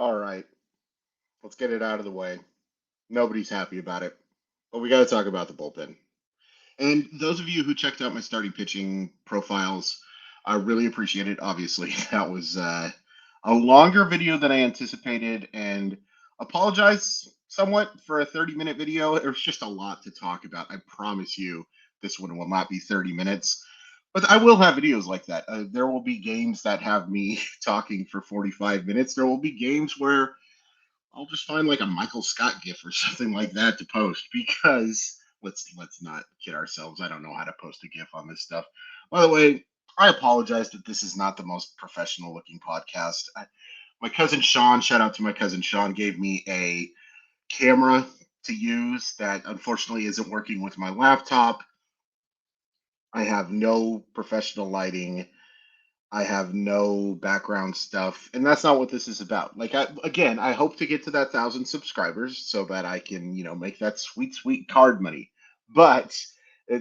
All right, let's get it out of the way. Nobody's happy about it, but we got to talk about the bullpen. And those of you who checked out my starting pitching profiles, I really appreciate it. Obviously, that was a longer video than I anticipated, and apologize somewhat for a 30-minute video. There's just a lot to talk about. I promise you, this one will not be 30 minutes. But I will have videos like that. There will be games that have me talking for 45 minutes. There will be games where I'll just find like a Michael Scott gif or something like that to post because let's not kid ourselves. I don't know how to post a gif on this stuff. By the way, I apologize that this is not the most professional looking podcast. My cousin Sean, shout out to my cousin Sean, gave me a camera to use that unfortunately isn't working with my laptop. I have no professional lighting. I have no background stuff, and that's not what this is about. Again, I hope to get to that 1,000 subscribers so that I can, make that sweet, sweet card money. But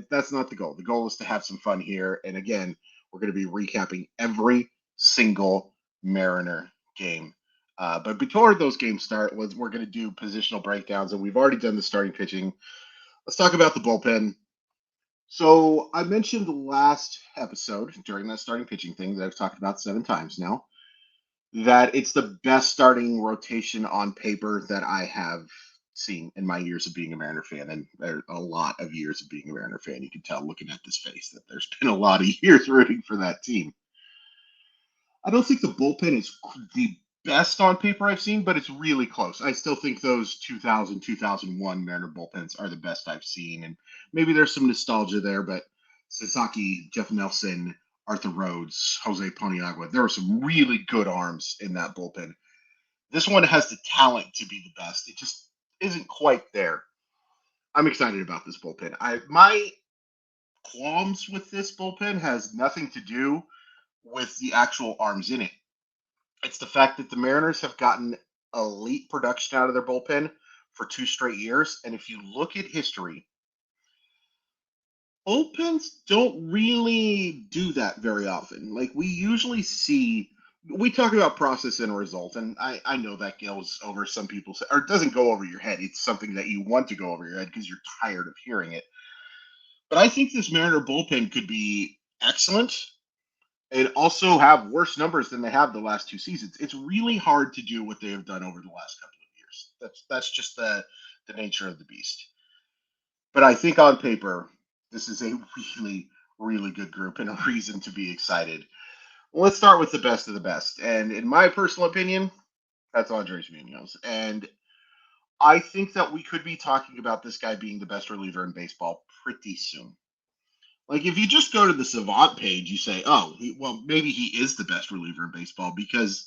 that's not the goal. The goal is to have some fun here. And again, we're going to be recapping every single Mariner game. But before those games start, we're going to do positional breakdowns, and we've already done the starting pitching. Let's talk about the bullpen. So I mentioned the last episode during that starting pitching thing that I've talked about 7 times now, that it's the best starting rotation on paper that I have seen in my years of being a Mariner fan, and there are a lot of years of being a Mariner fan. You can tell looking at this face that there's been a lot of years rooting for that team. I don't think the bullpen is the best on paper I've seen, but it's really close. I still think those 2000, 2001 Mariner bullpens are the best I've seen. And maybe there's some nostalgia there, but Sasaki, Jeff Nelson, Arthur Rhodes, Jose Paniagua, there were some really good arms in that bullpen. This one has the talent to be the best. It just isn't quite there. I'm excited about this bullpen. My qualms with this bullpen has nothing to do with the actual arms in it. It's the fact that the Mariners have gotten elite production out of their bullpen for 2 straight years. And if you look at history, bullpens don't really do that very often. Like we usually see, we talk about process and result, and I know that goes over some people's, or it doesn't go over your head. It's something that you want to go over your head because you're tired of hearing it. But I think this Mariner bullpen could be excellent and also have worse numbers than they have the last 2 seasons. It's really hard to do what they have done over the last couple of years. That's just the nature of the beast. But I think on paper, this is a really, really good group and a reason to be excited. Well, let's start with the best of the best. And in my personal opinion, that's Andres Munoz. And I think that we could be talking about this guy being the best reliever in baseball pretty soon. Like if you just go to the Savant page, you say, "Oh, well, maybe he is the best reliever in baseball," because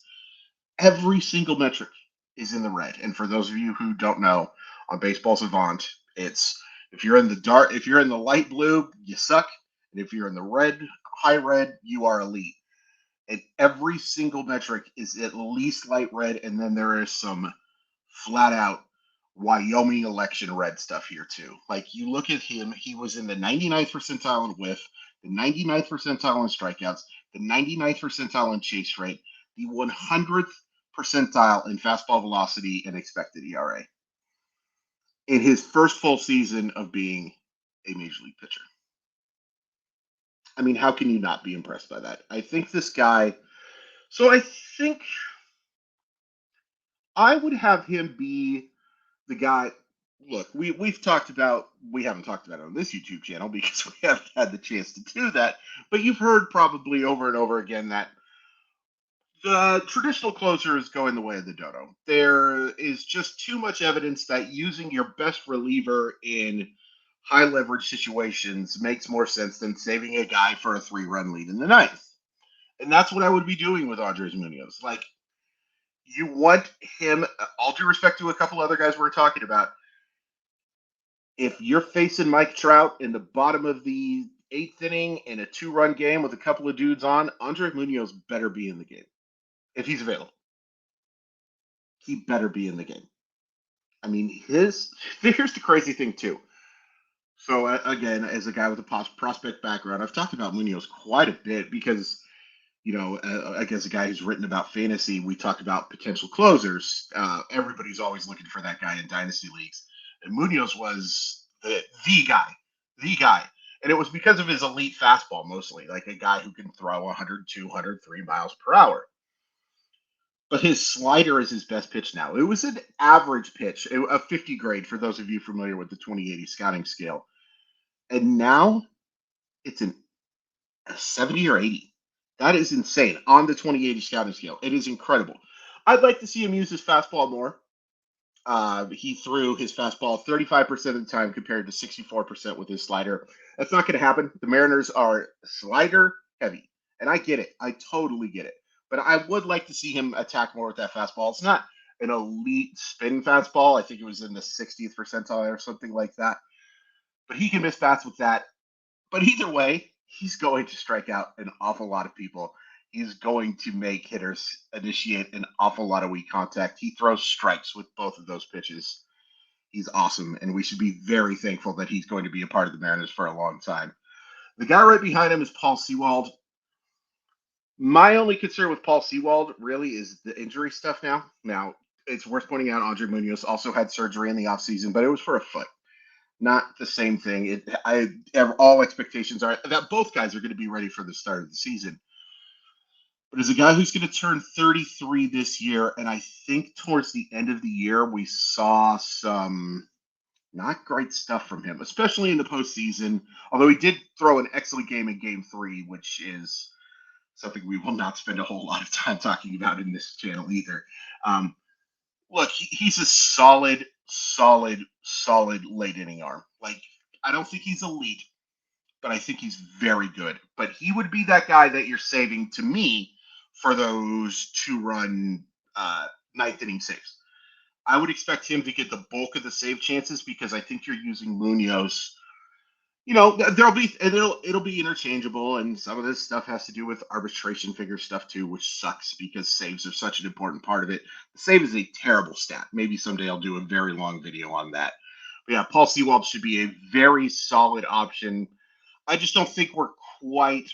every single metric is in the red. And for those of you who don't know, on Baseball Savant, it's if you're in the dark, if you're in the light blue, you suck, and if you're in the red, high red, you are elite. And every single metric is at least light red, and then there is some flat out Wyoming election red stuff here too. Like you look at him, he was in the 99th percentile in whiff, the 99th percentile in strikeouts, the 99th percentile in chase rate, the 100th percentile in fastball velocity and expected ERA in his first full season of being a major league pitcher. I mean, how can you not be impressed by that? I think this guy. So I think I would have him be the guy. Look, we haven't talked about it on this YouTube channel because we haven't had the chance to do that. But you've heard probably over and over again that the traditional closer is going the way of the dodo. There is just too much evidence that using your best reliever in high leverage situations makes more sense than saving a guy for a 3-run lead in the ninth. And that's what I would be doing with Andres Munoz. Like, you want him, all due respect to a couple other guys we're talking about, if you're facing Mike Trout in the bottom of the 8th inning in a 2-run game with a couple of dudes on, Andres Munoz better be in the game if he's available. He better be in the game. I mean, here's the crazy thing too. So again, as a guy with a prospect background, I've talked about Munoz quite a bit because against a guy who's written about fantasy, we talked about potential closers. Everybody's always looking for that guy in dynasty leagues, and Munoz was the guy, the guy. And it was because of his elite fastball, mostly like a guy who can throw 100, 200, 3 miles per hour. But his slider is his best pitch now. It was an average pitch, a 50 grade for those of you familiar with the 2080 scouting scale. And now it's a 70 or 80. That is insane on the 2080 scouting scale. It is incredible. I'd like to see him use his fastball more. He threw his fastball 35% of the time compared to 64% with his slider. That's not going to happen. The Mariners are slider heavy, and I get it. I totally get it. But I would like to see him attack more with that fastball. It's not an elite spin fastball. I think it was in the 60th percentile or something like that. But he can miss bats with that. But either way, he's going to strike out an awful lot of people. He's going to make hitters initiate an awful lot of weak contact. He throws strikes with both of those pitches. He's awesome, and we should be very thankful that he's going to be a part of the Mariners for a long time. The guy right behind him is Paul Sewald. My only concern with Paul Sewald really is the injury stuff now. Now, it's worth pointing out Andre Munoz also had surgery in the offseason, but it was for a foot. Not the same thing. All expectations are that both guys are going to be ready for the start of the season. But as a guy who's going to turn 33 this year, and I think towards the end of the year we saw some not great stuff from him, especially in the postseason. Although he did throw an excellent game in Game 3, which is something we will not spend a whole lot of time talking about in this channel either. Um, Look, he's a solid late inning arm. Like, I don't think he's elite, but I think he's very good. But he would be that guy that you're saving to me for those 2 run ninth inning saves. I would expect him to get the bulk of the save chances because I think you're using Munoz. It'll be interchangeable, and some of this stuff has to do with arbitration figure stuff too, which sucks because saves are such an important part of it. The save is a terrible stat. Maybe someday I'll do a very long video on that. But yeah, Paul Sewald should be a very solid option. I just don't think we're quite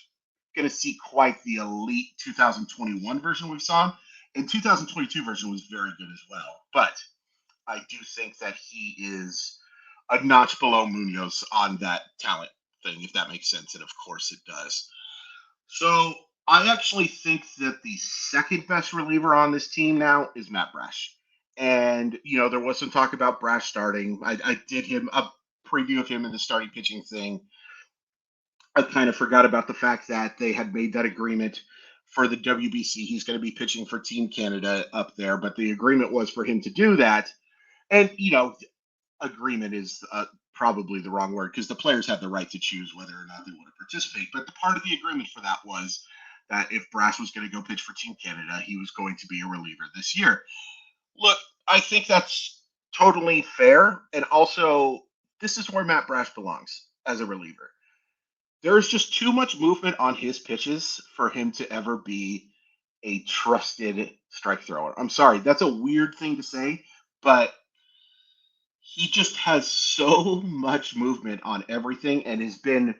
going to see quite the elite 2021 version we saw. And 2022 version was very good as well. But I do think that he is a notch below Munoz on that talent thing, if that makes sense. And of course it does. So I actually think that the second best reliever on this team now is Matt Brash. And, there was some talk about Brash starting. I did him a preview of him in the starting pitching thing. I kind of forgot about the fact that they had made that agreement for the WBC. He's going to be pitching for Team Canada up there, but the agreement was for him to do that. And, agreement is probably the wrong word because the players have the right to choose whether or not they want to participate. But the part of the agreement for that was that if Brash was going to go pitch for Team Canada, he was going to be a reliever this year. Look, I think that's totally fair. And also, this is where Matt Brash belongs as a reliever. There's just too much movement on his pitches for him to ever be a trusted strike thrower. I'm sorry, that's a weird thing to say, but he just has so much movement on everything and has been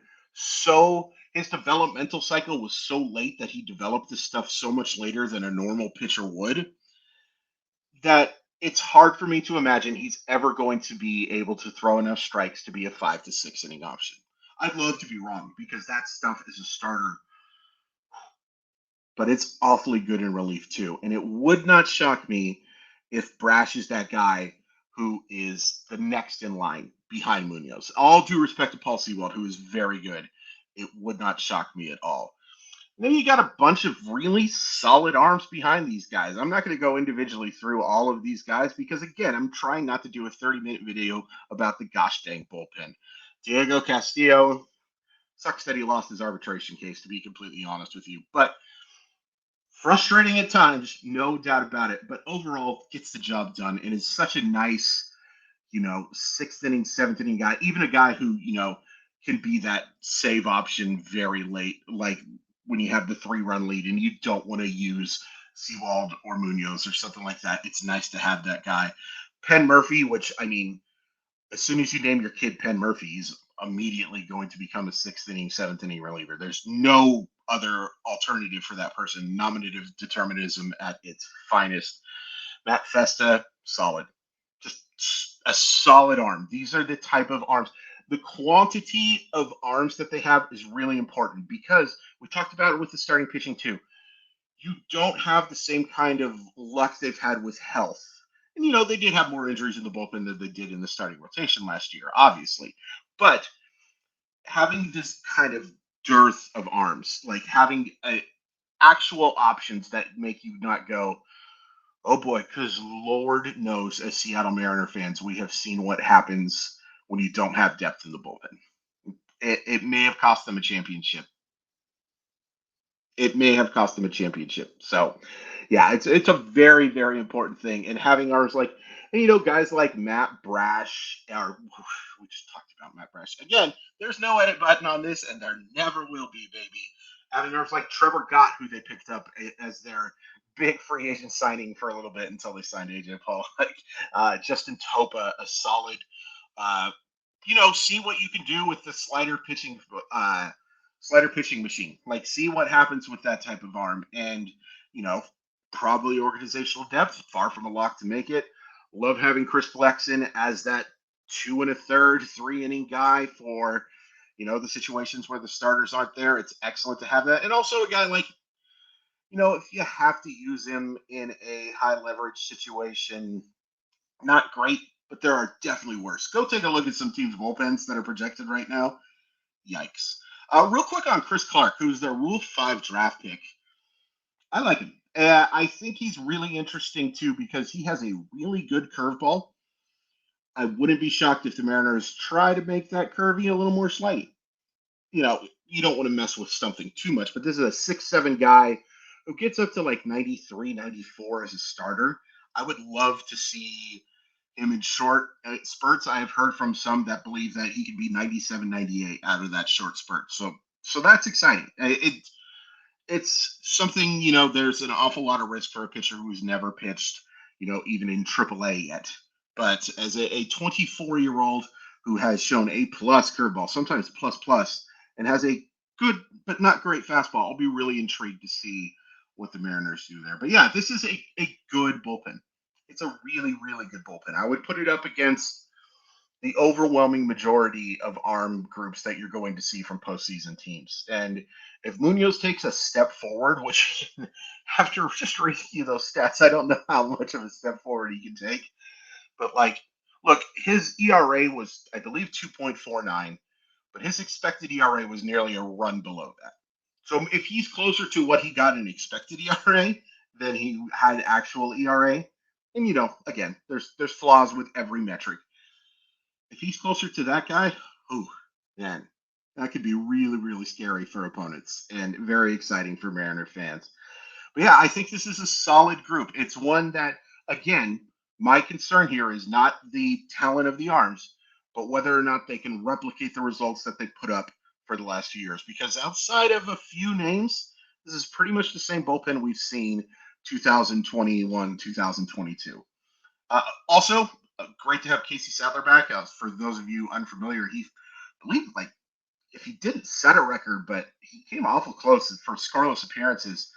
his developmental cycle was so late that he developed this stuff so much later than a normal pitcher would that it's hard for me to imagine he's ever going to be able to throw enough strikes to be a 5 to 6 inning option. I'd love to be wrong because that stuff is a starter, but it's awfully good in relief too. And it would not shock me if Brash is that guy who is the next in line behind Munoz. All due respect to Paul Sewald, who is very good. It would not shock me at all. And then you got a bunch of really solid arms behind these guys. I'm not going to go individually through all of these guys because, again, I'm trying not to do a 30-minute video about the gosh dang bullpen. Diego Castillo, sucks that he lost his arbitration case, to be completely honest with you. But frustrating at times, no doubt about it. But overall, gets the job done and is such a nice, sixth inning, seventh inning guy. Even a guy who, can be that save option very late, like when you have the 3-run lead and you don't want to use Sewald or Munoz or something like that. It's nice to have that guy. Penn Murphy, which, as soon as you name your kid Penn Murphy, he's immediately going to become a 6th inning, 7th inning reliever. There's no other alternative for that person. Nominative determinism at its finest. Matt Festa, solid. Just a solid arm. These are the type of arms. The quantity of arms that they have is really important because we talked about it with the starting pitching too. You don't have the same kind of luck they've had with health. And they did have more injuries in the bullpen than they did in the starting rotation last year, obviously. But having this kind of dearth of arms, like having actual options that make you not go, oh boy, because Lord knows, as Seattle Mariner fans, we have seen what happens when you don't have depth in the bullpen. It may have cost them a championship. It may have cost them a championship. So, yeah, it's a very very important thing. And having ours like, and guys like Matt Brash, or we just talked about Matt Brash again. There's no edit button on this, and there never will be, baby. Having ours like Trevor Gott, who they picked up as their big free agent signing for a little bit until they signed AJ Paul. Like Justin Topa, a solid uh, see what you can do with the slider pitching machine. Like, see what happens with that type of arm, and you know, probably organizational depth. Far from a lock to make it. Love having Chris Flexen as that 2 1/3, 3 inning guy for the situations where the starters aren't there. It's excellent to have that, and also a guy like if you have to use him in a high leverage situation, not great, but there are definitely worse. Go take a look at some teams' bullpens that are projected right now. Yikes. Real quick on Chris Clark, who's their Rule 5 draft pick. I like him. I think he's really interesting too because he has a really good curveball. I wouldn't be shocked if the Mariners try to make that curvy a little more slight. You don't want to mess with something too much, but this is a 6'7" guy who gets up to like 93, 94 as a starter. I would love to see him in short spurts. I have heard from some that believe that he could be 97, 98 out of that short spurt. So that's exciting. It's something, there's an awful lot of risk for a pitcher who's never pitched, even in AAA yet. But as a 24-year-old who has shown A plus curveball, sometimes plus plus, and has a good but not great fastball, I'll be really intrigued to see what the Mariners do there. But yeah, this is a good bullpen. It's a really, really good bullpen. I would put it up against the overwhelming majority of arm groups that you're going to see from postseason teams. And if Munoz takes a step forward, which after just reading you those stats, I don't know how much of a step forward he can take. But like, look, his ERA was, I believe, 2.49, but his expected ERA was nearly a run below that. So if he's closer to what he got in expected ERA than he had actual ERA, and again, there's flaws with every metric. If he's closer to that guy, oh man, that could be really, really scary for opponents and very exciting for Mariner fans. But yeah, I think this is a solid group. It's one that, again, my concern here is not the talent of the arms, but whether or not they can replicate the results that they put up for the last few years. Because outside of a few names, this is pretty much the same bullpen we've seen 2021, 2022. Also, great to have Casey Sadler back. For those of you unfamiliar, he I believe like if he didn't set a record, but he came awful close for scoreless appearances.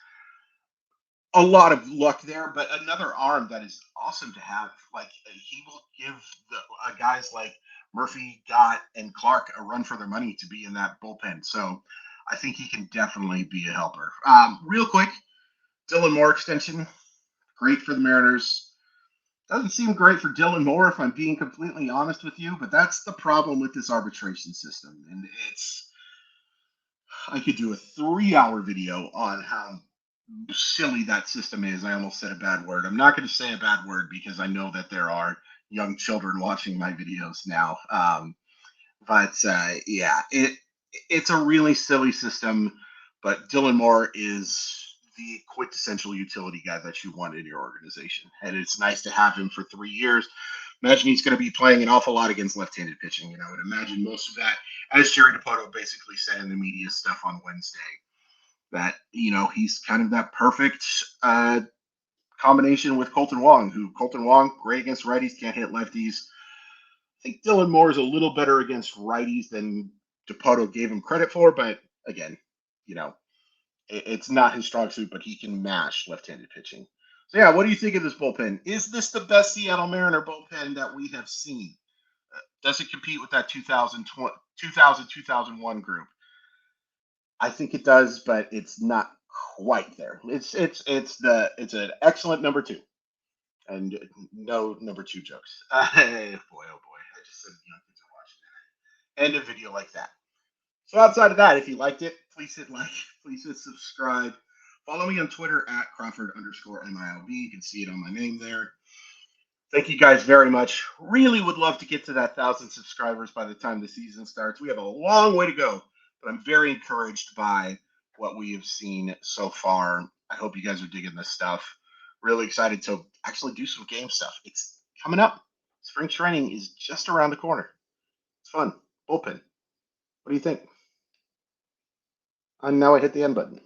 A lot of luck there, but another arm that is awesome to have. Like he will give the guys like Murphy, Gott, and Clark a run for their money to be in that bullpen. So I think he can definitely be a helper. Real quick, Dylan Moore extension, great for the Mariners. Doesn't seem great for Dylan Moore, if I'm being completely honest with you, but that's the problem with this arbitration system. And I could do a 3-hour video on how silly that system is. I almost said a bad word. I'm not going to say a bad word because I know that there are young children watching my videos now. But yeah, it's a really silly system. But Dylan Moore is the quintessential utility guy that you want in your organization, and it's nice to have him for 3 years. Imagine he's going to be playing an awful lot against left-handed pitching, and I would imagine most of that, as Jerry Dipoto basically said in the media stuff on Wednesday, that he's kind of that perfect combination with Colton Wong, who Colton Wong great against righties, can't hit lefties. I think Dylan Moore is a little better against righties than Dipoto gave him credit for, but again, you know, It's not his strong suit, but he can mash left-handed pitching. So yeah, what do you think of this bullpen? Is this the best Seattle Mariner bullpen that we have seen? Does it compete with that 2001 group? I think it does, but it's not quite there. It's an excellent number two, and no number two jokes. Boy, oh boy, I just said young kids are watching that. End a video like that. So outside of that, if you liked it, please hit like, please hit subscribe. Follow me on Twitter at Crawford_MILB. You can see it on my name there. Thank you guys very much. Really would love to get to that 1,000 subscribers by the time the season starts. We have a long way to go, but I'm very encouraged by what we have seen so far. I hope you guys are digging this stuff. Really excited to actually do some game stuff. It's coming up. Spring training is just around the corner. It's fun. Bullpen. What do you think? And now I hit the end button.